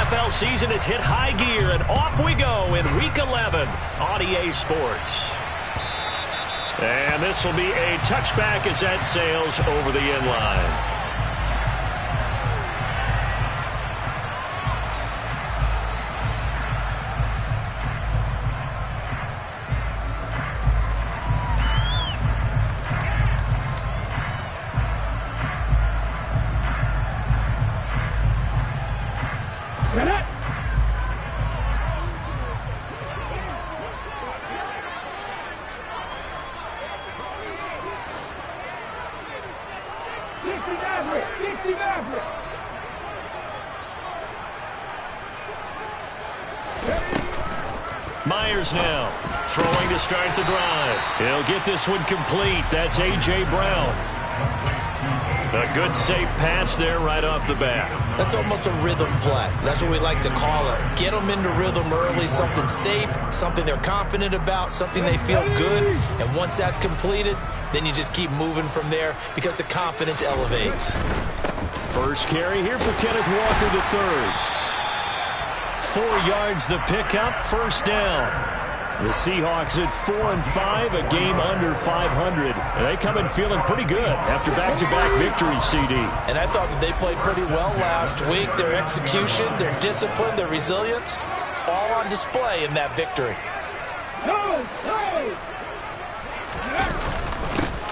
NFL season has hit high gear, and off we go in Week 11 on EA Sports. And this will be a touchback as that sails over the end line. Myers now throwing to start the drive. He'll get this one complete. That's A.J. Brown. A good safe pass there right off the bat. That's almost a rhythm play. That's what we like to call it. Get them into rhythm early, something safe, something they're confident about, something they feel good. And once that's completed, then you just keep moving from there because the confidence elevates. First carry here for Kenneth Walker the third. 4 yards the pickup, first down. The Seahawks at 4-5, a game under 500. They come in feeling pretty good after back-to-back victories, CD. And I thought that they played pretty well last week. Their execution, their discipline, their resilience, all on display in that victory.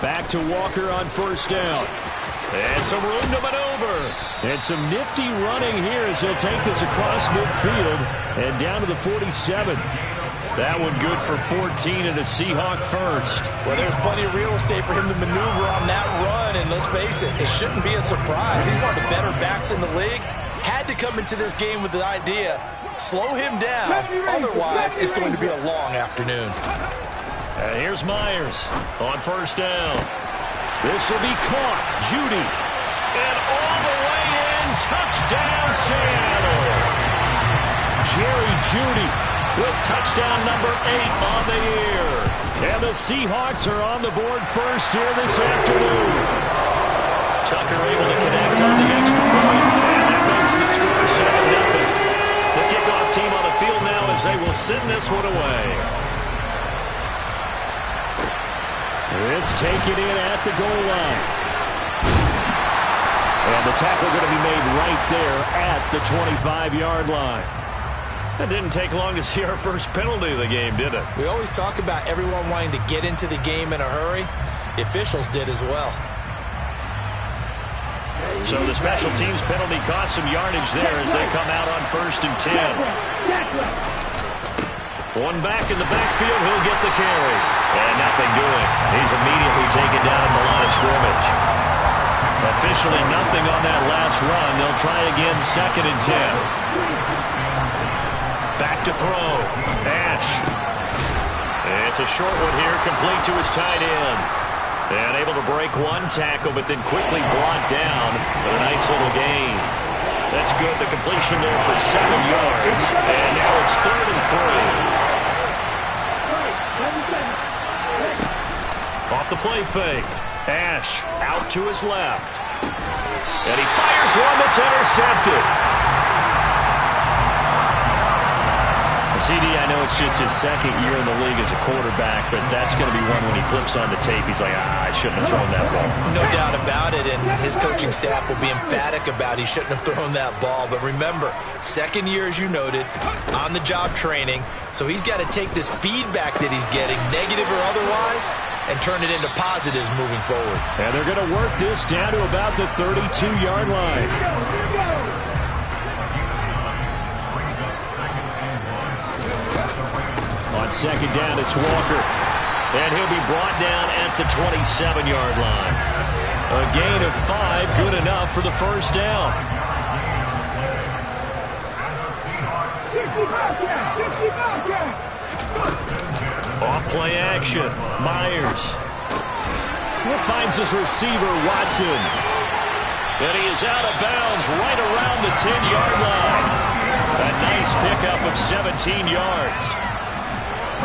Back to Walker on first down. And some room to maneuver. And some nifty running here as he'll take this across midfield and down to the 47. That one good for 14 and a Seahawk first. Well, there's plenty of real estate for him to maneuver on that run. And let's face it, it shouldn't be a surprise. He's one of the better backs in the league. Had to come into this game with the idea, slow him down. Otherwise, it's going to be a long afternoon. And here's Myers on first down. This will be caught. Judy. And all the way in. Touchdown, Seattle. Jerry Judy with touchdown number 8 on the year. And the Seahawks are on the board first here this afternoon. Tucker able to connect on the extra point. And that makes the score 7-0. The kickoff team on the field now as they will send this one away. This taken in at the goal line. And the tackle going to be made right there at the 25-yard line. It didn't take long to see our first penalty of the game, did it? We always talk about everyone wanting to get into the game in a hurry. The officials did as well. So the special teams penalty cost some yardage there as they come out on 1st and 10. One back in the backfield, he'll get the carry. And nothing doing. He's immediately taken down at the line of scrimmage. Officially nothing on that last run. They'll try again 2nd and 10. Back to throw. Ash. It's a short one here, complete to his tight end. And able to break one tackle, but then quickly brought down with a nice little gain. That's good. The completion there for 7 yards. And now it's 3rd and 3. Off the play fake. Ash out to his left. And he fires one that's intercepted. CD, I know it's just his 2nd year in the league as a quarterback, but that's going to be one when he flips on the tape. He's like, I shouldn't have thrown that ball. No doubt about it, and his coaching staff will be emphatic about he shouldn't have thrown that ball. But remember, 2nd year, as you noted, on-the-job training, so he's got to take this feedback that he's getting, negative or otherwise, and turn it into positives moving forward. And they're going to work this down to about the 32-yard line. On 2nd down, it's Walker. And he'll be brought down at the 27-yard line. A gain of 5, good enough for the first down. Off play action. Myers. Finds his receiver, Watson. And he is out of bounds right around the 10-yard line. A nice pickup of 17 yards.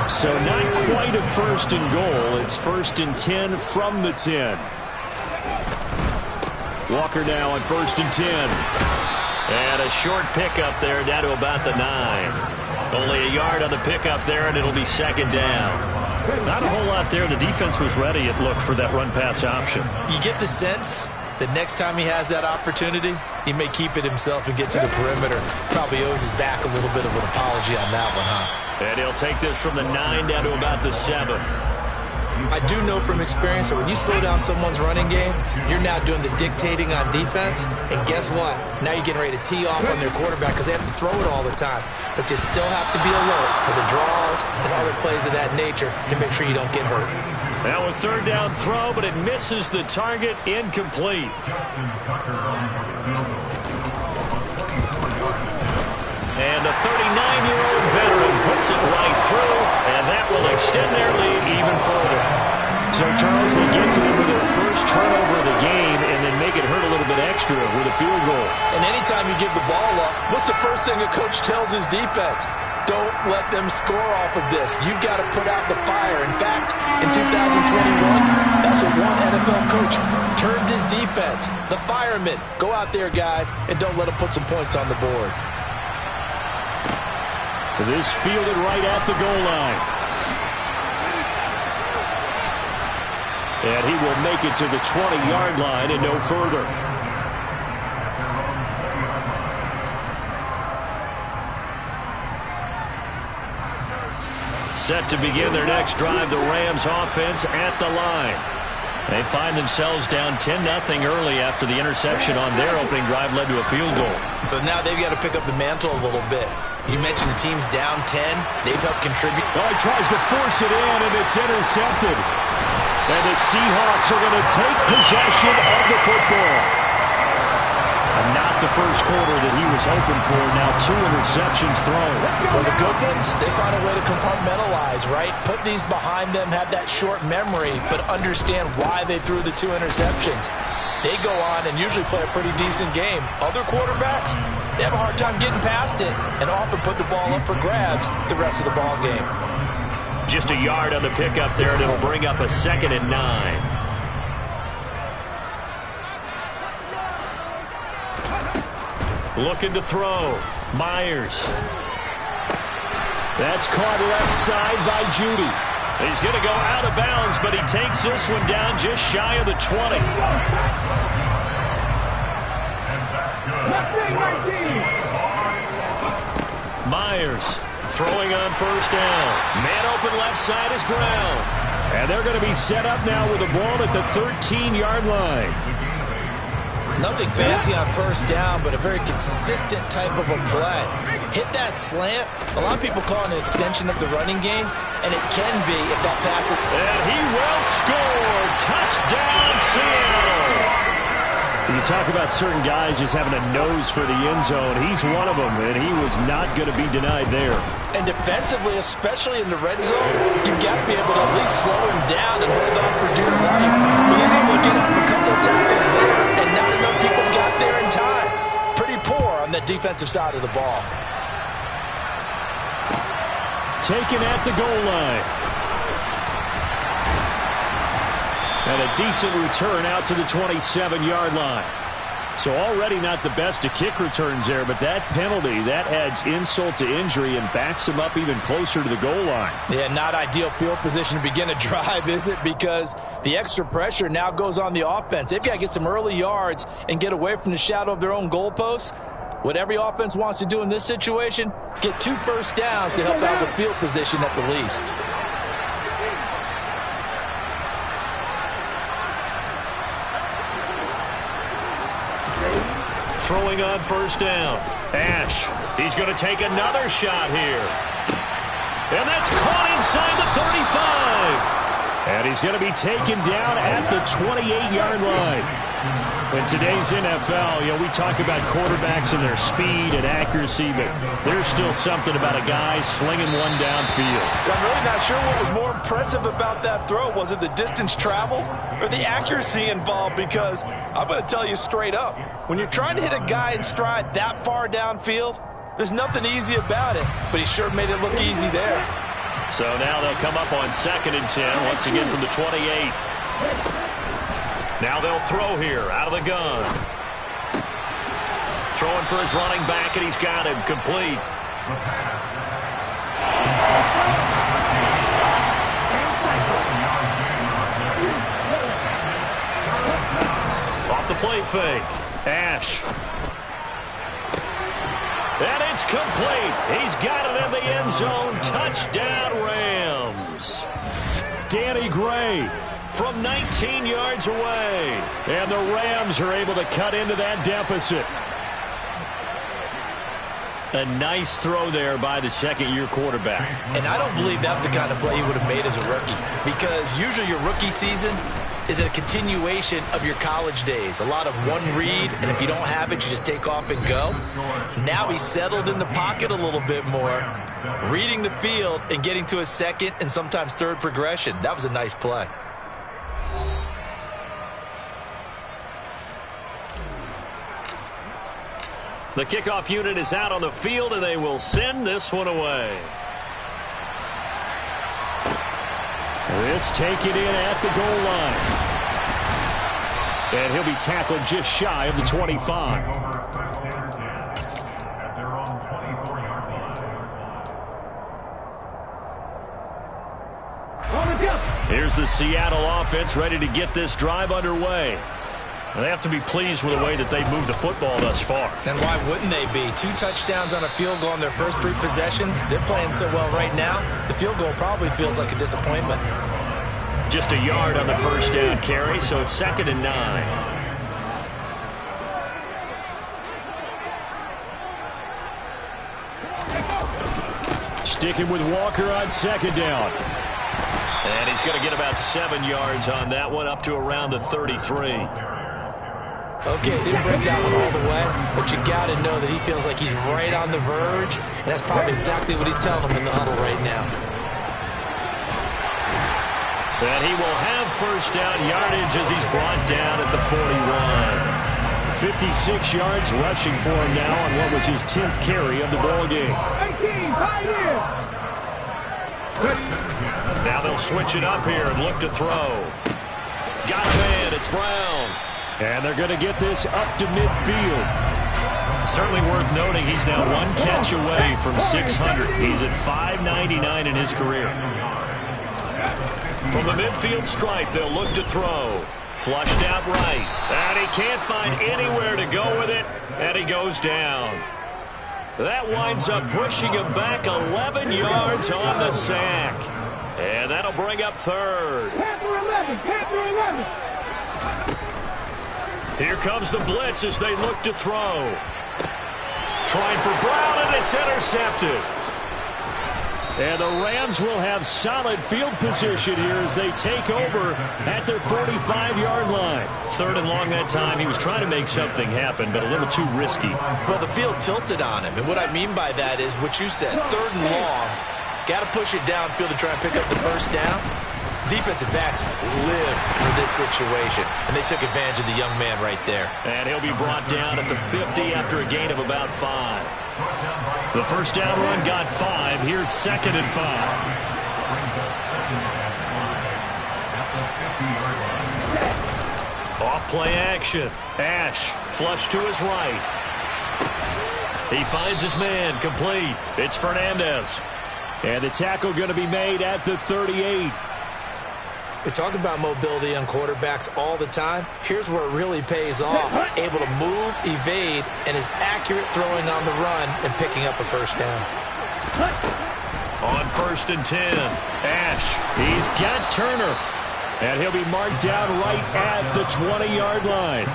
So not quite a 1st and goal. It's 1st and 10 from the 10. Walker now on 1st and 10. And a short pickup there down to about the 9. Only a yard on the pickup there, and it'll be second down. Not a whole lot there. The defense was ready, it looked, for that run-pass option. You get the sense that next time he has that opportunity, he may keep it himself and get to the perimeter. Probably owes his back a little bit of an apology on that one, huh? And he'll take this from the 9 down to about the 7. I do know from experience that when you slow down someone's running game, you're now doing the dictating on defense. And guess what? Now you're getting ready to tee off on their quarterback because they have to throw it all the time. But you still have to be alert for the draws and other plays of that nature to make sure you don't get hurt. Now a third down throw, but it misses the target, incomplete. And a 39-year-old veteran puts it right through, and that will extend their lead even further. So, Charles, they get to them with their first turnover of the game and then make it hurt a little bit extra with a field goal. And anytime you give the ball up, what's the first thing a coach tells his defense? Don't let them score off of this. You've got to put out the fire. In fact, in 2021, that's what one NFL coach termed his defense, the firemen. Go out there, guys, and don't let them put some points on the board. This fielded right at the goal line. And he will make it to the 20-yard line and no further. Set to begin their next drive, the Rams offense at the line. They find themselves down 10-0 early after the interception on their opening drive led to a field goal. So now they've got to pick up the mantle a little bit. You mentioned the team's down 10. They've helped contribute. Oh, he tries to force it in, and it's intercepted. And the Seahawks are going to take possession of the football. And not the first quarter that he was hoping for. Now 2 interceptions thrown. Well, the good ones, they find a way to compartmentalize, right? Put these behind them, have that short memory, but understand why they threw the 2 interceptions. They go on and usually play a pretty decent game. Other quarterbacks, they have a hard time getting past it and often put the ball up for grabs the rest of the ball game. Just a yard on the pickup there, and it'll bring up a 2nd and 9. Looking to throw. Myers. That's caught left side by Judy. He's going to go out of bounds, but he takes this one down just shy of the 20. Myers throwing on first down. Man open left side is Brown. And they're going to be set up now with the ball at the 13-yard line. Nothing fancy on first down, but a very consistent type of a play. Hit that slant. A lot of people call it an extension of the running game, and it can be if that pass is... And he will score. Touchdown, Seattle. You talk about certain guys just having a nose for the end zone. He's one of them, and he was not going to be denied there. And defensively, especially in the red zone, you've got to be able to at least slow him down and hold on for dear life. But he's able to get up a couple of tackles there, and not enough people got there in time. Pretty poor on the defensive side of the ball. Taken at the goal line. And a decent return out to the 27-yard line. So already not the best of kick returns there, but that penalty, that adds insult to injury and backs him up even closer to the goal line. Yeah, not ideal field position to begin a drive, is it? Because the extra pressure now goes on the offense. They've got to get some early yards and get away from the shadow of their own goalposts. What every offense wants to do in this situation, get 2 first downs to help out with field position at the least. Throwing on first down. Ash, he's going to take another shot here. And that's caught inside the 35. And he's going to be taken down at the 28-yard line. In today's NFL, we talk about quarterbacks and their speed and accuracy, but there's still something about a guy slinging one downfield. I'm really not sure what was more impressive about that throw. Was it the distance traveled or the accuracy involved? Because I'm going to tell you straight up, when you're trying to hit a guy in stride that far downfield, there's nothing easy about it, but he sure made it look easy there. So now they'll come up on 2nd and 10, once again from the 28. Now they'll throw here out of the gun. throwing for his running back, and he's got him complete. Off the play fake. Ash. And it's complete. He's got it in the end zone. Touchdown, Rams. Danny Gray from 19 yards away. And the Rams are able to cut into that deficit. A nice throw there by the second-year quarterback. And I don't believe that was the kind of play he would have made as a rookie, because usually your rookie season is a continuation of your college days. A lot of one read, and if you don't have it, you just take off and go. Now he's settled in the pocket a little bit more, reading the field and getting to a second and sometimes third progression. That was a nice play. The kickoff unit is out on the field, and they will send this one away. This taken in at the goal line. And he'll be tackled just shy of the 25. Here's the Seattle offense ready to get this drive underway. They have to be pleased with the way that they've moved the football thus far. And why wouldn't they be? 2 touchdowns on a field goal in their first 3 possessions. They're playing so well right now, the field goal probably feels like a disappointment. Just a yard on the first down carry, so it's 2nd and 9. Sticking with Walker on 2nd down. And he's going to get about 7 yards on that one, up to around the 33. Okay, didn't break that one all the way, but you got to know that he feels like he's right on the verge, and that's probably exactly what he's telling them in the huddle right now. And he will have first down yardage as he's brought down at the 41. 56 yards rushing for him now on what was his 10th carry of the ball game. 18, right here. Now they'll switch it up here and look to throw. Got a man, it's Brown. And they're going to get this up to midfield. Certainly worth noting he's now 1 catch away from 600. He's at 599 in his career. From the midfield stripe, they'll look to throw. Flushed out right. And he can't find anywhere to go with it. And he goes down. That winds up pushing him back 11 yards on the sack. And that'll bring up 3rd. Panther 11, Panther 11. Here comes the blitz as they look to throw. Trying for Brown, and it's intercepted. And the Rams will have solid field position here as they take over at their 45-yard line. 3rd and long that time. He was trying to make something happen, but a little too risky. Well, the field tilted on him, and what I mean by that is what you said, 3rd and long. Got to push it downfield to try and pick up the first down. Defensive backs live for this situation, and they took advantage of the young man right there. And he'll be brought down at the 50 after a gain of about 5. The first down run got 5. Here's 2nd and 5. Off play action. Ash flush to his right. He finds his man complete. It's Fernandez. And the tackle going to be made at the 38. We talk about mobility on quarterbacks all the time. Here's where it really pays off. Able to move, evade, and is accurate throwing on the run and picking up a first down. On 1st and 10, Ash, he's got Turner. And he'll be marked down right at the 20-yard line.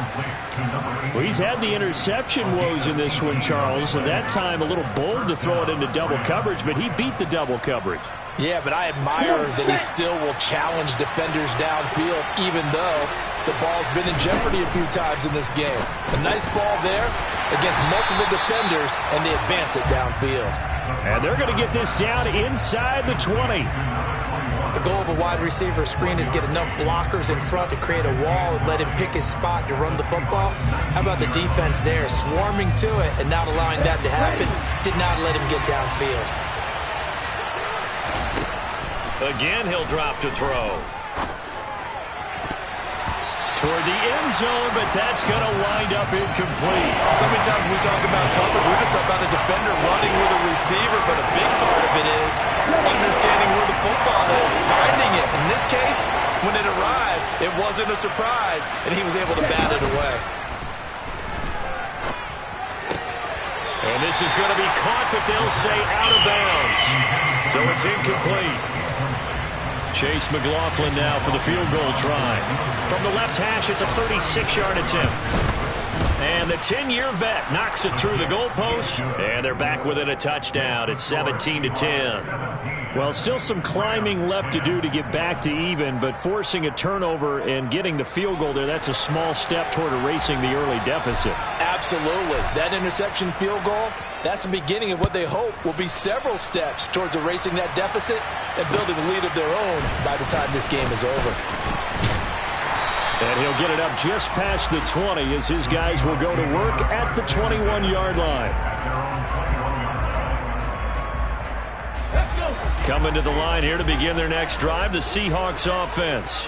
Well, he's had the interception woes in this one, Charles. And that time a little bold to throw it into double coverage, but he beat the double coverage. Yeah, but I admire that he still will challenge defenders downfield, even though the ball's been in jeopardy a few times in this game. A nice ball there against multiple defenders, and they advance it downfield. And they're going to get this down inside the 20. The goal of a wide receiver screen is get enough blockers in front to create a wall and let him pick his spot to run the football. How about the defense there, swarming to it and not allowing that to happen? Did not let him get downfield. Again, he'll drop to throw. toward the end zone, but that's going to wind up incomplete. So many times when we talk about coverage, we're just about a defender running with a receiver, but a big part of it is understanding where the football is, finding it. In this case, when it arrived, it wasn't a surprise, and he was able to bat it away. And this is going to be caught, but they'll say out of bounds. So it's incomplete. Chase McLaughlin now for the field goal try. From the left hash, it's a 36-yard attempt. And the 10-year vet knocks it through the goalpost. And they're back within a touchdown. It's 17-10. Well, still some climbing left to do to get back to even, but forcing a turnover and getting the field goal there, that's a small step toward erasing the early deficit. Absolutely. That interception field goal, that's the beginning of what they hope will be several steps towards erasing that deficit and building a lead of their own by the time this game is over. And he'll get it up just past the 20 as his guys will go to work at the 21-yard line. Coming to the line here to begin their next drive, the Seahawks offense.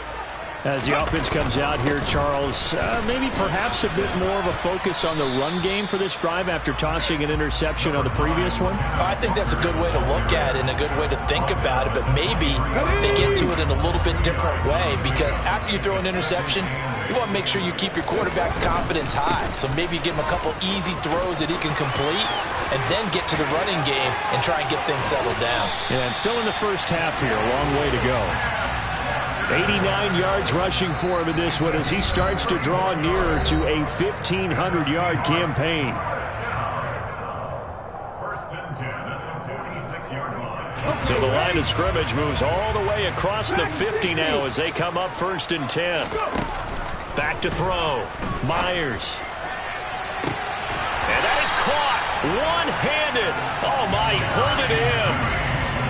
As the offense comes out here, Charles, maybe perhaps a bit more of a focus on the run game for this drive after tossing an interception on the previous one? I think that's a good way to look at it and a good way to think about it, but maybe they get to it in a little bit different way because after you throw an interception, you want to make sure you keep your quarterback's confidence high. So maybe you give him a couple easy throws that he can complete and then get to the running game and try and get things settled down. Yeah, and still in the first half here, a long way to go. 89 yards rushing for him in this one as he starts to draw nearer to a 1,500-yard campaign. So the line of scrimmage moves all the way across the 50 now as they come up 1st and 10. Back to throw. Myers. And that is caught. One-handed. Oh, my, he pulled it in.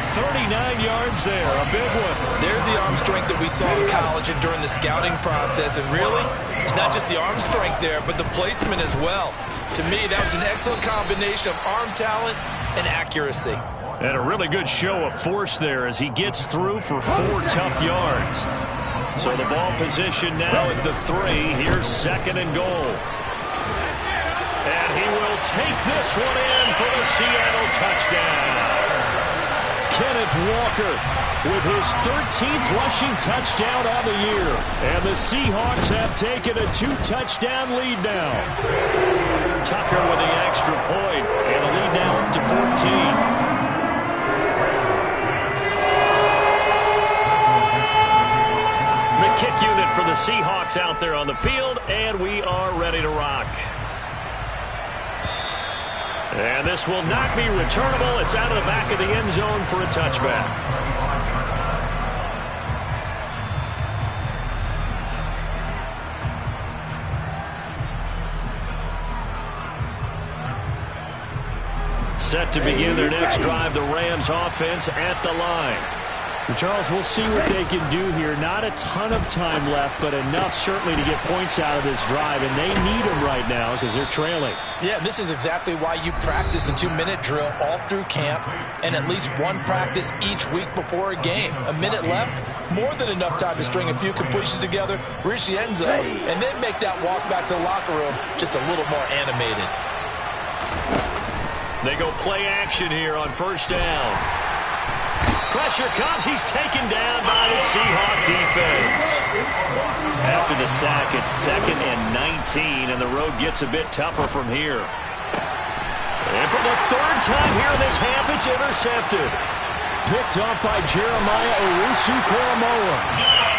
39 yards there, a big one. There's the arm strength that we saw in college and during the scouting process. And really, it's not just the arm strength there, but the placement as well. To me, that was an excellent combination of arm talent and accuracy. And a really good show of force there as he gets through for 4 tough yards. So the ball position now at the 3. Here's 2nd and goal. And he will take this one in for the Seattle touchdown. Kenneth Walker with his 13th rushing touchdown on the year. And the Seahawks have taken a 2-touchdown lead now. Tucker with the extra point, and the lead now up to 14. The kick unit for the Seahawks out there on the field, and we are ready to rock. And this will not be returnable. It's out of the back of the end zone for a touchback. Set to begin their next drive, the Rams offense at the line. Charles, we'll see what they can do here. Not a ton of time left, but enough certainly to get points out of this drive, and they need them right now because they're trailing. Yeah, this is exactly why you practice a 2-minute drill all through camp and at least one practice each week before a game. A minute left, more than enough time to string a few completions together, reach the end zone, and then make that walk back to the locker room just a little more animated. They go play action here on 1st down. Pressure comes. He's taken down by the Seahawk defense. After the sack, it's 2nd and 19, and the road gets a bit tougher from here. And for the 3rd time here in this half, it's intercepted. Picked off by Jeremiah Owusu-Koramoah.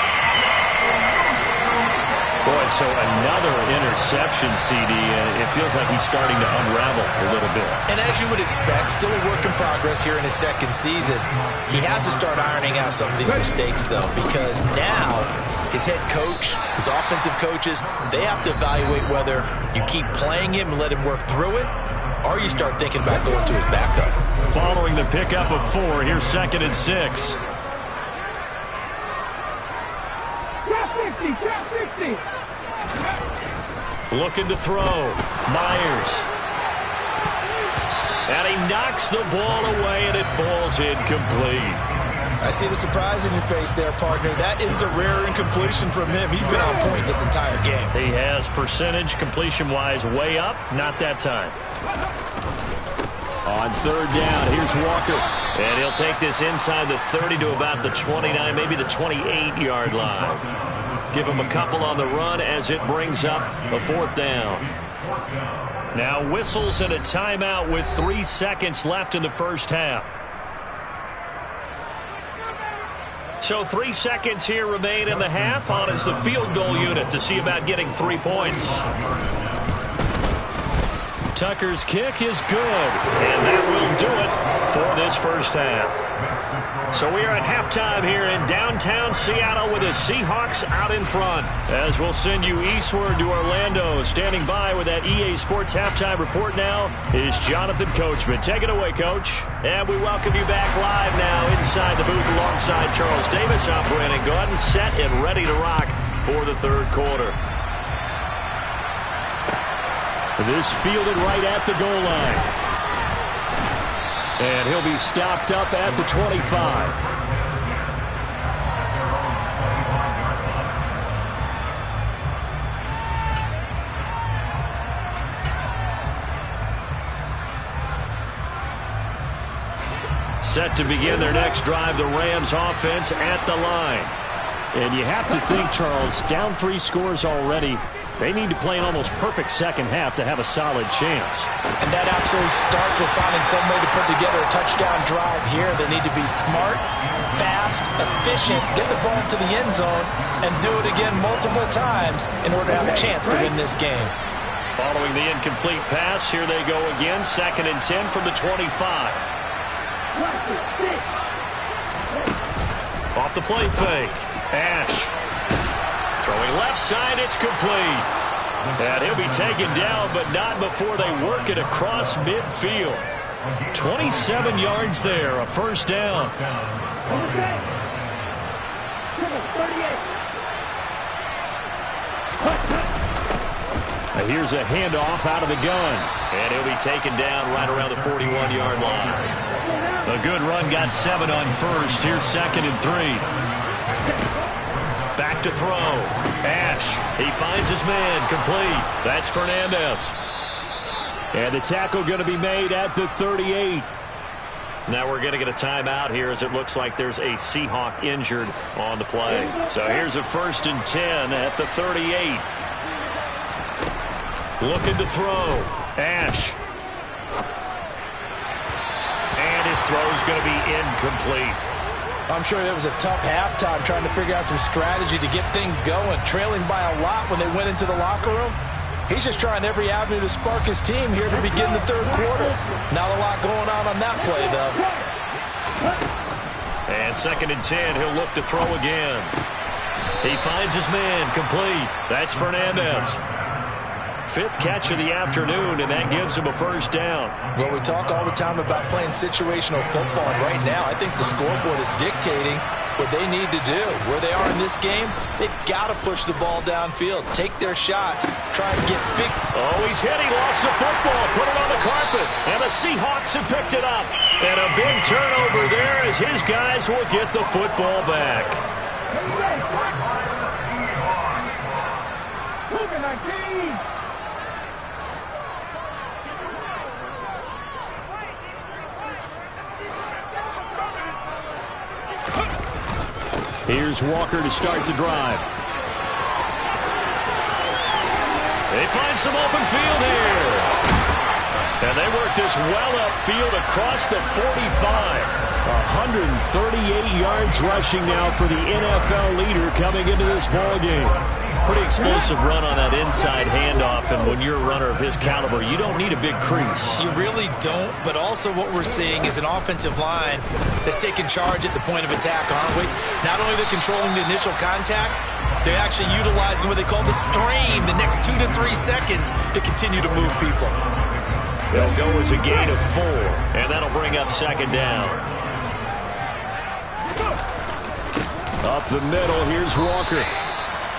Boy, so another interception, CD. It feels like he's starting to unravel a little bit. And as you would expect, still a work in progress here in his 2nd season. He has to start ironing out some of these mistakes, though, because now his head coach, his offensive coaches, they have to evaluate whether you keep playing him and let him work through it, or you start thinking about going to his backup. Following the pickup of 4, here's 2nd and 6. Looking to throw. Myers. And he knocks the ball away, and it falls incomplete. I see the surprise in your face there, partner. That is a rare incompletion from him. He's been on point this entire game. He has percentage completion-wise way up. Not that time. On third down, here's Walker. And he'll take this inside the 30 to about the 29, maybe the 28-yard line. Give him a couple on the run as it brings up a fourth down. Now whistles and a timeout with 3 seconds left in the first half. So 3 seconds here remain in the half. On is the field goal unit to see about getting 3 points. Tucker's kick is good, and that will do it for this first half. So we are at halftime here in downtown Seattle with the Seahawks out in front. As we'll send you eastward to Orlando. Standing by with that EA Sports halftime report now is Jonathan Coachman. Take it away, Coach. And we welcome you back live now inside the booth alongside Charles Davis. I'm Brandon Gaudin, set and ready to rock for the third quarter. This fielded right at the goal line. And he'll be stopped up at the 25. Set to begin their next drive, the Rams offense at the line. And you have to think, Charles, down 3 scores already. They need to play an almost perfect second half to have a solid chance. And that absolutely starts with finding some way to put together a touchdown drive here. They need to be smart, fast, efficient, get the ball to the end zone, and do it again multiple times in order to have a chance to win this game. Following the incomplete pass, here they go again. 2nd and 10 from the 25. Off the play fake. Ash. Throwing left side, it's complete. And he'll be taken down, but not before they work it across midfield. 27 yards there, a first down. Now here's a handoff out of the gun. And he'll be taken down right around the 41-yard line. A good run, got 7 on first. Here's 2nd and 3. Back to throw. Ash. He finds his man. Complete. That's Fernandez. And the tackle going to be made at the 38. Now we're going to get a timeout here as it looks like there's a Seahawk injured on the play. So here's a 1st and 10 at the 38. Looking to throw. Ash. And his throw's going to be incomplete. I'm sure it was a tough halftime trying to figure out some strategy to get things going. Trailing by a lot when they went into the locker room. He's just trying every avenue to spark his team here to begin the third quarter. Not a lot going on that play, though. And 2nd and 10, he'll look to throw again. He finds his man. Complete. That's Fernandez. 5th catch of the afternoon, and that gives him a first down. Well, we talk all the time about playing situational football, and right now I think the scoreboard is dictating what they need to do. Where they are in this game, they've got to push the ball downfield, take their shots, try and get big. Oh, he's hit. He lost the football, put it on the carpet, and the Seahawks have picked it up. And a big turnover there as his guys will get the football back. Here's Walker to start the drive. They find some open field here. And they work this well upfield across the 45. 138 yards rushing now for the NFL leader coming into this ball game. Pretty explosive run on that inside handoff, and when you're a runner of his caliber, you don't need a big crease. You really don't, but also what we're seeing is an offensive line that's taking charge at the point of attack, aren't we? Not only are they controlling the initial contact, they're actually utilizing what they call the strain, the next 2 to 3 seconds to continue to move people. They'll go as a gain of 4, and that'll bring up 2nd down. Up the middle, here's Walker.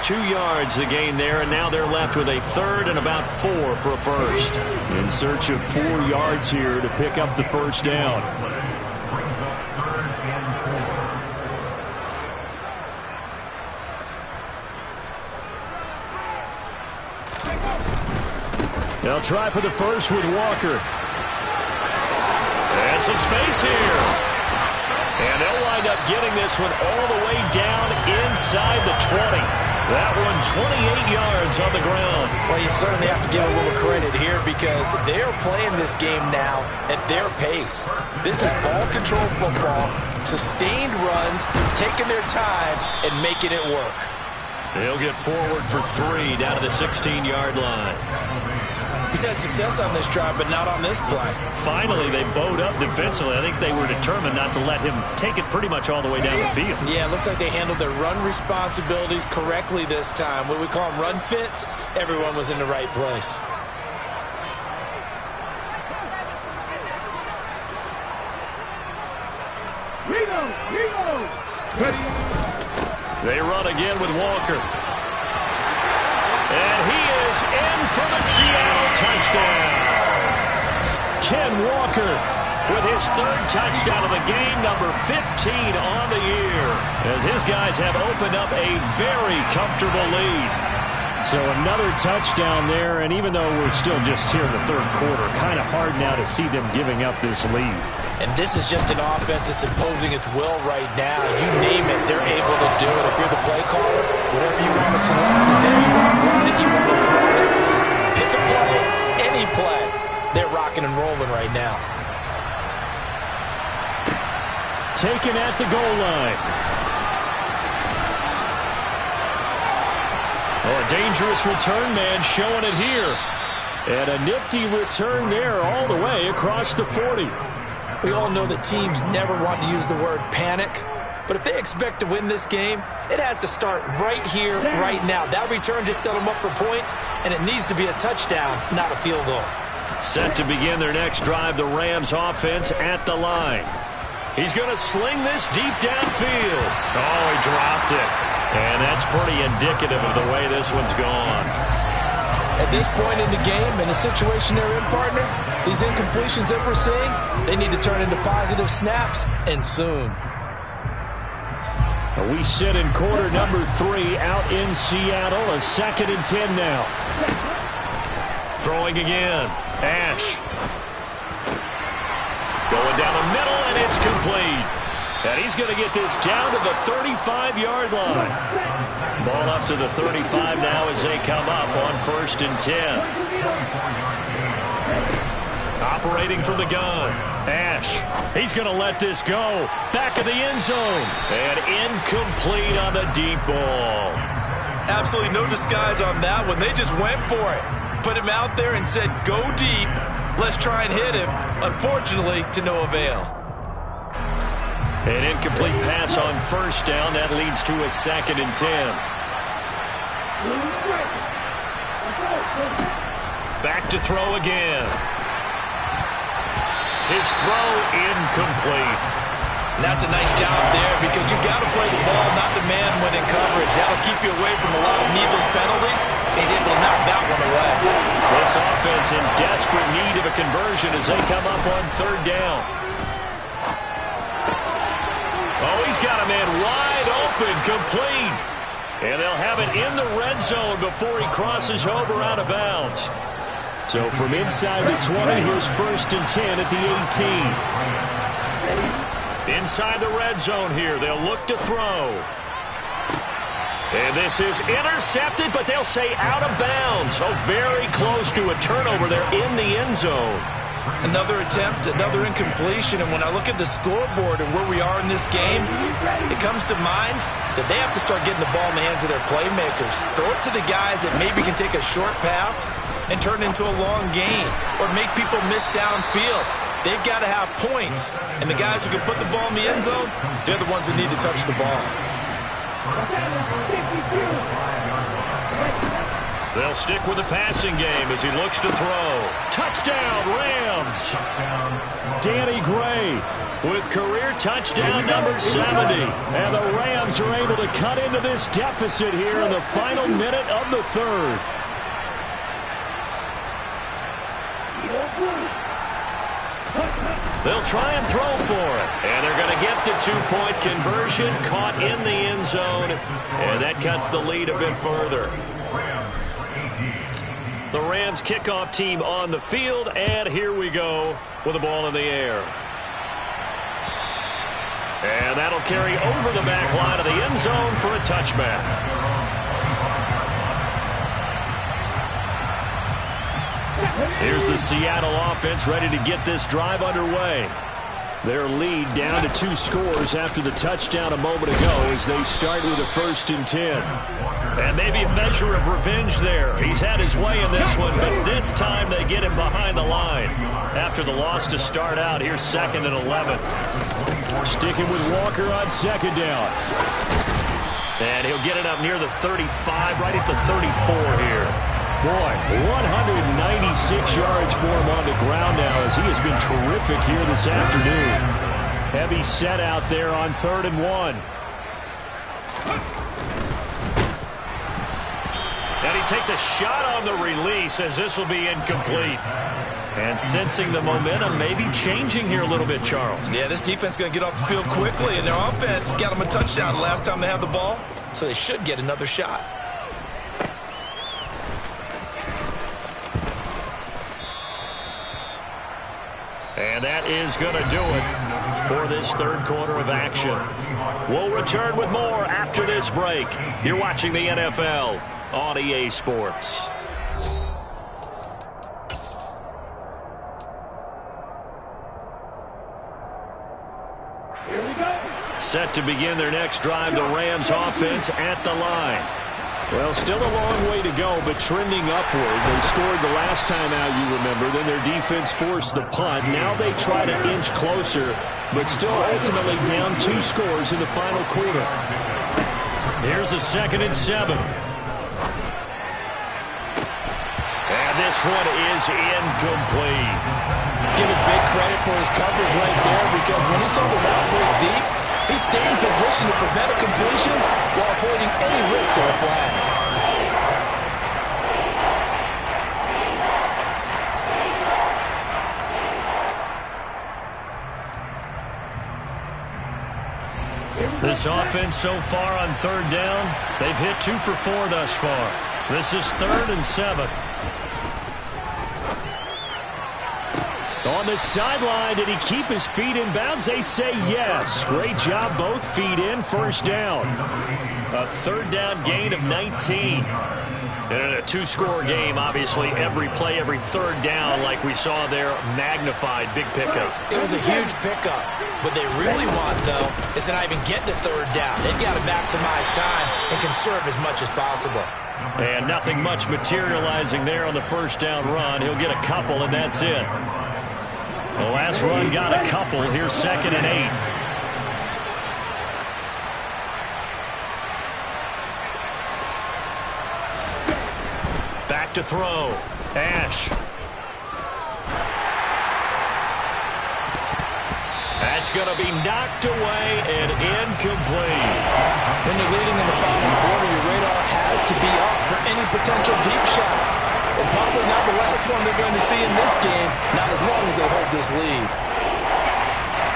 2 yards the gain there, and now they're left with a 3rd and about 4 for a first. In search of 4 yards here to pick up the first down. They'll try for the first with Walker. And some space here. And they'll wind up getting this one all the way down inside the 20. That one 28 yards on the ground. Well, you certainly have to give a little credit here because they're playing this game now at their pace. This is ball control football, sustained runs, taking their time and making it work. They'll get forward for 3 down to the 16-yard line. He's had success on this drive, but not on this play. Finally, they bowed up defensively. I think they were determined not to let him take it pretty much all the way down the field. Yeah, it looks like they handled their run responsibilities correctly this time. What we call them run fits, everyone was in the right place. They run again with Walker. And he is in for the Seattle touchdown. Ken Walker with his 3rd touchdown of the game, number 15 on the year, as his guys have opened up a very comfortable lead. So another touchdown there, and even though we're still just here in the 3rd quarter, kind of hard now to see them giving up this lead. And this is just an offense that's imposing its will right now. You name it, they're able to do it. If you're the play caller, whatever you want to select is there. You want to run it, you want to throw it. Pick a play, any play. They're rocking and rolling right now. Taken at the goal line. Oh, a dangerous return man showing it here. And a nifty return there all the way across the 40. We all know that teams never want to use the word panic, but if they expect to win this game, it has to start right here, right now. That return just set them up for points, and it needs to be a touchdown, not a field goal. Set to begin their next drive, the Rams offense at the line. He's going to sling this deep downfield. Oh, he dropped it. And that's pretty indicative of the way this one's gone. At this point in the game, in the situation they're in, partner, these incompletions that we're seeing, they need to turn into positive snaps, and soon. We sit in quarter number 3 out in Seattle. A 2nd and 10 now. Throwing again. Ash. Going down the middle, and it's complete. And he's going to get this down to the 35-yard line. Ball up to the 35 now as they come up on 1st and 10. Operating from the gun. Ash. He's going to let this go. Back of the end zone. And incomplete on the deep ball. Absolutely no disguise on that one. They just went for it. Put him out there and said, go deep. Let's try and hit him. Unfortunately, to no avail. An incomplete pass on 1st down. That leads to a 2nd and 10. Back to throw again. His throw incomplete. And that's a nice job there because you got to play the ball, not the man when in coverage. That'll keep you away from a lot of needless penalties. He's able to knock that one away. This offense in desperate need of a conversion as they come up on 3rd down. Oh, he's got a man wide open, complete. And they'll have it in the red zone before he crosses over out of bounds. So from inside the 20, here's 1st and 10 at the 18. Inside the red zone here, they'll look to throw. And this is intercepted, but they'll say out of bounds. So very close to a turnover there in the end zone. Another attempt, another incompletion, and when I look at the scoreboard and where we are in this game, it comes to mind that they have to start getting the ball in the hands of their playmakers. Throw it to the guys that maybe can take a short pass and turn it into a long gain or make people miss downfield. They've got to have points, and the guys who can put the ball in the end zone, they're the ones that need to touch the ball. They'll stick with the passing game as he looks to throw. Touchdown, Rams! Danny Gray with career touchdown number 70. And the Rams are able to cut into this deficit here in the final minute of the 3rd. They'll try and throw for it. And they're going to get the 2-point conversion, caught in the end zone. And that cuts the lead a bit further. The Rams kickoff team on the field, and here we go with the ball in the air. And that'll carry over the back line of the end zone for a touchback. Here's the Seattle offense ready to get this drive underway. Their lead down to 2 scores after the touchdown a moment ago as they start with a 1st and 10. And maybe a measure of revenge there. He's had his way in this one, but this time they get him behind the line. After the loss to start out, here's 2nd and 11. Sticking with Walker on 2nd down. And he'll get it up near the 35, right at the 34 here. Boy, 196 yards for him on the ground now as he has been terrific here this afternoon. Heavy set out there on 3rd and 1. And he takes a shot on the release as this will be incomplete. And sensing the momentum maybe changing here a little bit, Charles. Yeah, this defense is going to get off the field quickly, and their offense got them a touchdown last time they had the ball, so they should get another shot. And that is going to do it for this 3rd quarter of action. We'll return with more after this break. You're watching the NFL on EA Sports. Here we go. Set to begin their next drive, the Rams offense at the line. Well, still a long way to go, but trending upward. They scored the last time out, you remember. Then their defense forced the punt. Now they try to inch closer, but still ultimately down 2 scores in the final quarter. Here's a 2nd and 7. And this one is incomplete. Give it big credit for his coverage right there, because when he saw the route break deep, he stayed in position to prevent a completion while avoiding any risk of a flag. This offense so far on 3rd down, they've hit 2 for 4 thus far. This is 3rd and 7. On the sideline, did he keep his feet in bounds? They say yes. Great job, both feet in, 1st down. A 3rd down gain of 19. And in a 2-score game, obviously, every play, every 3rd down, like we saw there, magnified, big pickup. It was a huge pickup. What they really want, though, is to not even get to 3rd down. They've got to maximize time and conserve as much as possible. And nothing much materializing there on the 1st down run. He'll get a couple, and that's it. The last run got a couple. Here's 2nd and 8. Back to throw. Ash. That's going to be knocked away and incomplete. When you're leading in the final quarter, your radar has to be up for any potential deep shots. And probably not the last one they're going to see in this game, not as long as they hold this lead.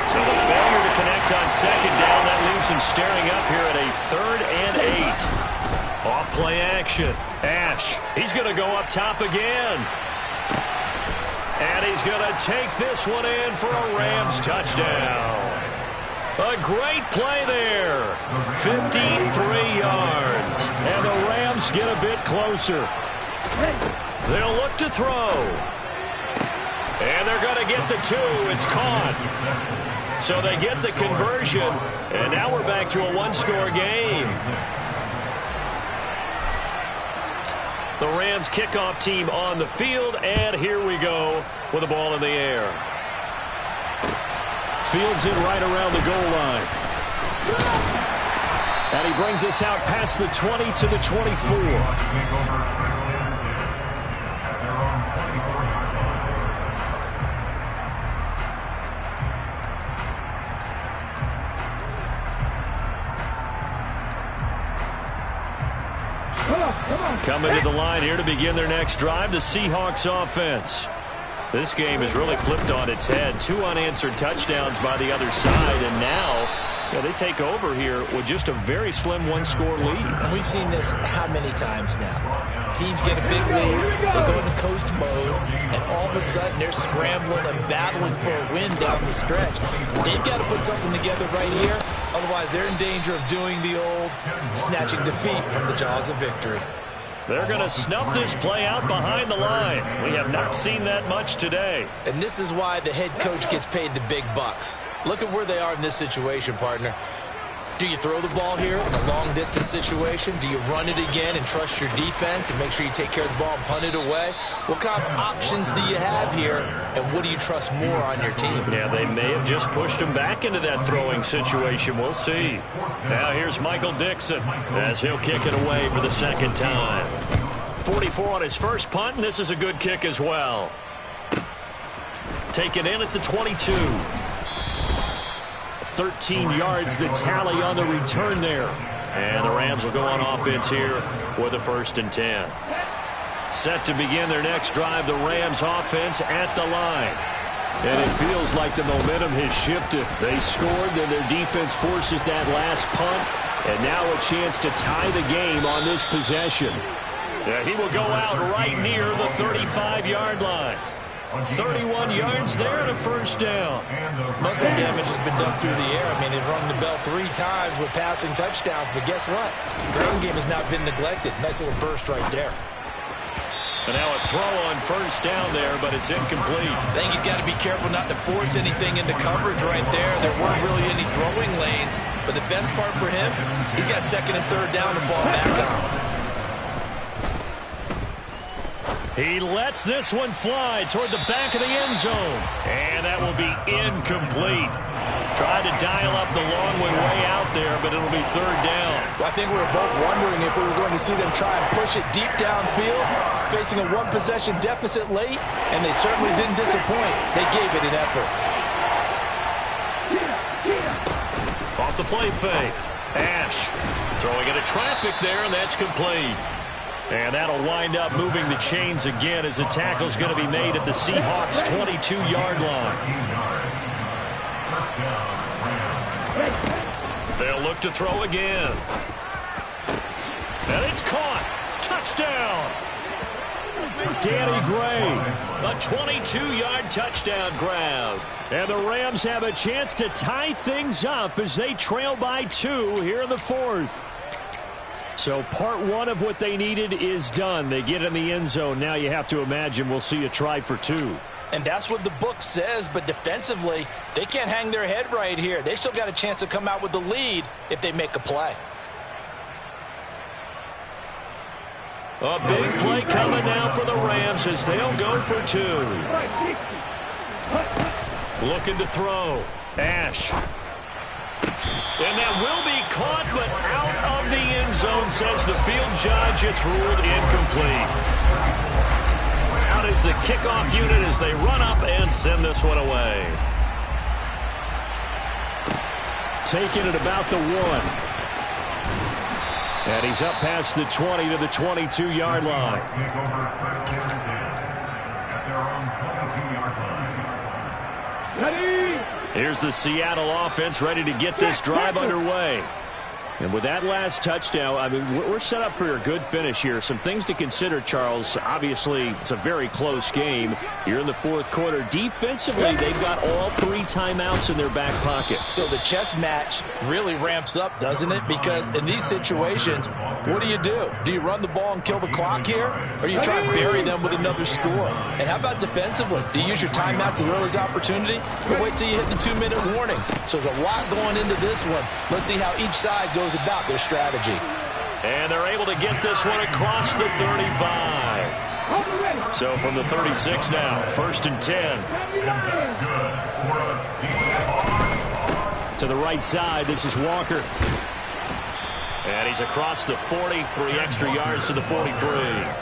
So the failure to connect on 2nd down, that leaves him staring up here at a 3rd and 8. Off play action. Ash, he's going to go up top again. And he's going to take this one in for a Rams touchdown. A great play there. 53 yards. And the Rams get a bit closer. They'll look to throw. And they're going to get the 2. It's caught. So they get the conversion. And now we're back to a 1-score game. The Rams kickoff team on the field, and here we go with the ball in the air. Fields it right around the goal line. And he brings us out past the 20 to the 24. Coming to the line here to begin their next drive, the Seahawks offense. This game is really flipped on its head. 2 unanswered touchdowns by the other side, and now they take over here with just a very slim 1-score lead. And we've seen this how many times now? teams get a big lead, they go into coast mode, and all of a sudden they're scrambling and battling for a win down the stretch. They've got to put something together right here, otherwise they're in danger of doing the old snatching defeat from the jaws of victory. They're going to snuff this play out behind the line. We have not seen that much today. And this is why the head coach gets paid the big bucks. Look at where they are in this situation, partner. Do you throw the ball here in a long-distance situation? Do you run it again and trust your defense and make sure you take care of the ball and punt it away? What kind of options do you have here, and what do you trust more on your team? Yeah, they may have just pushed him back into that throwing situation. We'll see. Now here's Michael Dixon as he'll kick it away for the second time. 44 on his first punt, and this is a good kick as well. Taken in at the 22. 13 yards the tally on the return there. And the Rams will go on offense here with a 1st and 10. Set to begin their next drive, the Rams offense at the line. And it feels like the momentum has shifted. They scored, then their defense forces that last punt. And now a chance to tie the game on this possession. Yeah, he will go out right near the 35-yard line. 31 yards there and a 1st down. Muscle damage has been done through the air. I mean, they've rung the bell 3 times with passing touchdowns, but guess what? Ground game has not been neglected. Nice little burst right there. And now a throw on 1st down there, but it's incomplete. I think he's got to be careful not to force anything into coverage right there. There weren't really any throwing lanes, but the best part for him, he's got 2nd and 3rd down to fall back on. He lets this one fly toward the back of the end zone. And that will be incomplete. Tried to dial up the long one way out there, but it'll be 3rd down. Well, I think we were both wondering if we were going to see them try and push it deep downfield, facing a 1-possession deficit late, and they certainly didn't disappoint. They gave it an effort. Off the play fake. Ash throwing into traffic there, and that's complete. And that'll wind up moving the chains again as the tackle's going to be made at the Seahawks' 22-yard line. They'll look to throw again. And it's caught. Touchdown. Danny Gray. A 22-yard touchdown grab. And the Rams have a chance to tie things up as they trail by 2 here in the 4th. So part 1 of what they needed is done. They get in the end zone. Now you have to imagine we'll see a try for 2. And that's what the book says, but defensively, they can't hang their head right here. They still got a chance to come out with the lead if they make a play. A big play coming now for the Rams as they'll go for 2. Looking to throw. Ash. And that will be caught, but out of the end zone, says the field judge. It's ruled incomplete. Out is the kickoff unit as they run up and send this one away. Taking it about the 1. And he's up past the 20 to the 22-yard line. Ready? Here's the Seattle offense ready to get this drive underway. And with that last touchdown, I mean, we're set up for a good finish here. Some things to consider, Charles. Obviously, it's a very close game. You're in the 4th quarter. Defensively, they've got all 3 timeouts in their back pocket. So the chess match really ramps up, doesn't it? Because in these situations, what do? Do you run the ball and kill the clock here? Or do you try and bury them with another score? And how about defensively? Do you use your timeouts as early as opportunity? Or wait till you hit the 2-minute warning? So there's a lot going into this one. Let's see how each side goes about their strategy. And they're able to get this one across the 35. So from the 36 now, 1st and 10. To the right side, this is Walker. And he's across the 40, 3 extra yards to the 43.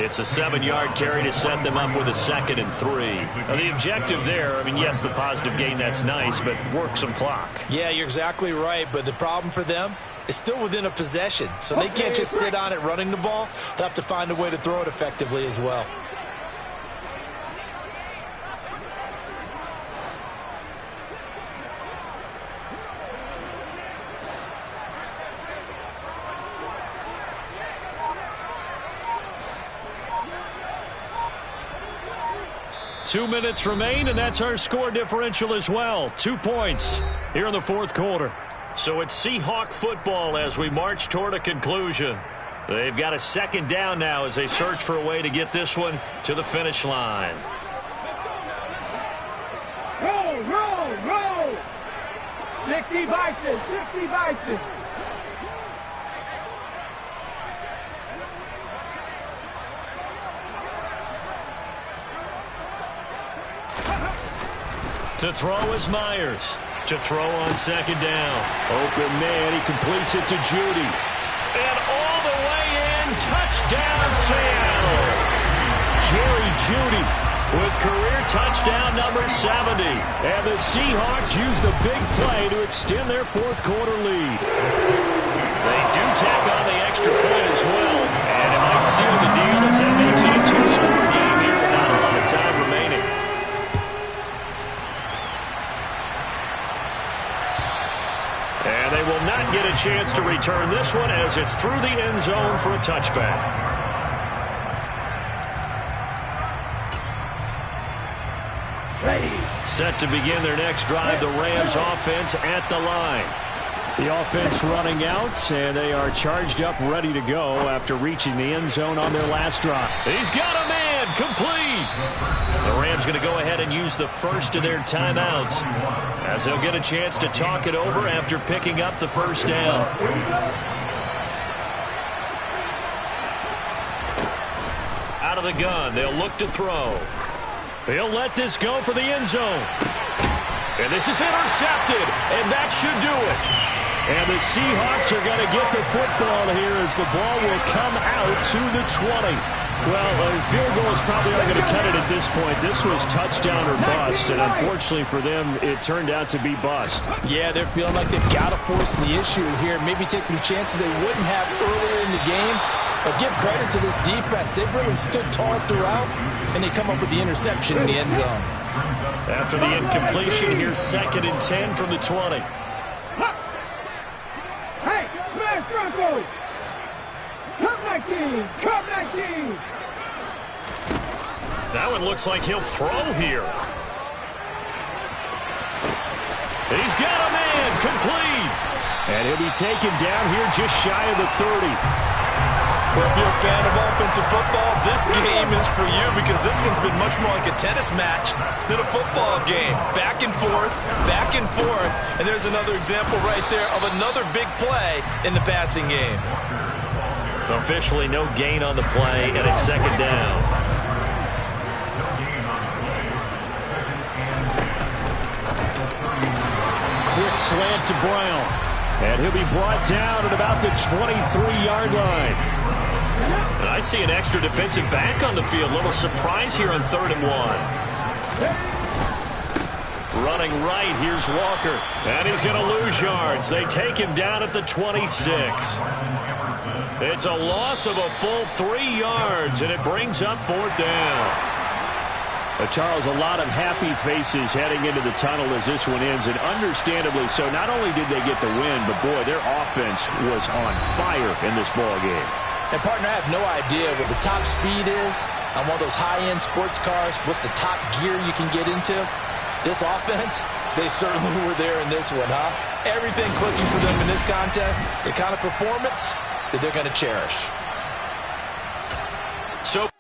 It's a 7-yard carry to set them up with a 2nd and 3. Now, the objective there, I mean, yes, the positive gain, that's nice, but work some clock. Yeah, you're exactly right, but the problem for them is still within a possession, so they can't just sit on it running the ball. They'll have to find a way to throw it effectively as well. 2 minutes remain, and that's our score differential as well. 2 points here in the fourth quarter. So it's Seahawk football as we march toward a conclusion. They've got a second down now as they search for a way to get this one to the finish line. Roll, roll, roll. 60 Bison, 60 Bison. To throw is Myers. To throw on second down. Open man, he completes it to Judy. And all the way in, touchdown Seattle. Jerry Judy with career touchdown number 70. And the Seahawks use the big play to extend their fourth quarter lead. They do tack on the extra point as well. And it might seal the deal as that makes it a two-score game here with not a lot of time remaining. And they will not get a chance to return this one as it's through the end zone for a touchback. Ready. Set to begin their next drive, the Rams offense at the line. The offense running out, and they are charged up, ready to go after reaching the end zone on their last drive. He's got a man, complete. The Rams going to go ahead and use the first of their timeouts as they'll get a chance to talk it over after picking up the first down. Out of the gun, they'll look to throw. He'll let this go for the end zone. And this is intercepted, and that should do it. And the Seahawks are going to get the football here as the ball will come out to the 20. Well, a field goal is probably not going to cut it at this point. This was touchdown or bust, and unfortunately for them, it turned out to be bust. Yeah, they're feeling like they've got to force the issue here. Maybe take some chances they wouldn't have earlier in the game. But give credit to this defense. They've really stood tall throughout, and they come up with the interception in the end zone. After the incompletion, here's 2nd and 10 from the 20. Hey, smash Bronco. Come 19, come 19. That one looks like he'll throw here. He's got a man, complete. And he'll be taken down here just shy of the 30. Well, if you're a fan of offensive football, this game is for you because this one's been much more like a tennis match than a football game. Back and forth, and there's another example right there of another big play in the passing game. Officially no gain on the play, and it's 2nd down. Quick slant to Brown. And he'll be brought down at about the 23-yard line. And I see an extra defensive back on the field. Little surprise here on 3rd and 1. Running right, here's Walker. And he's going to lose yards. They take him down at the 26. It's a loss of a full 3 yards, and it brings up 4th down. Charles, a lot of happy faces heading into the tunnel as this one ends, and understandably so. Not only did they get the win, but, boy, their offense was on fire in this ball game. And, partner, I have no idea what the top speed is on one of those high-end sports cars. What's the top gear you can get into? This offense, they certainly were there in this one, huh? Everything clicking for them in this contest, the kind of performance that they're going to cherish. So